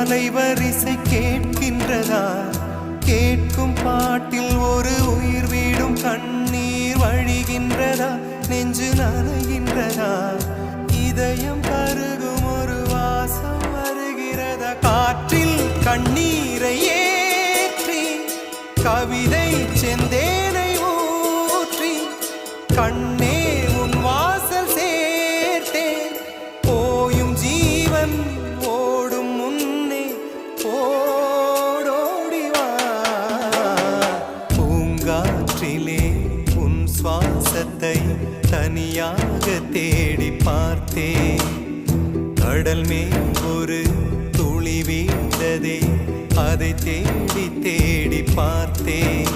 அலைவரிசை கேட்கின்றதா? கேட்கும் பாட்டில் ஒரு உயிர் வீடும் கண்ணீர் வழிகின்றதா? நெஞ்சு நனைகின்றதா? இதயம் கருகும் ஒரு வாசம் வருகிறதா? காற்றில் கண்ணீரை ஏற்றி கவிதை செந்தேனை ஊற்றி கண்ணே உன் வாசல் சேர்த்தேன். போயும் ஜீவன் ஓடும் முன்னே ஓடோடிவா. பூங்காற்றிலே உன் சுவாசத்தை தனியாக தேடி பார்த்தேன். கடல் மேல் ஒரு துளி வீழ்ந்ததே, அதை தேடி தேடி பார்த்தேன்.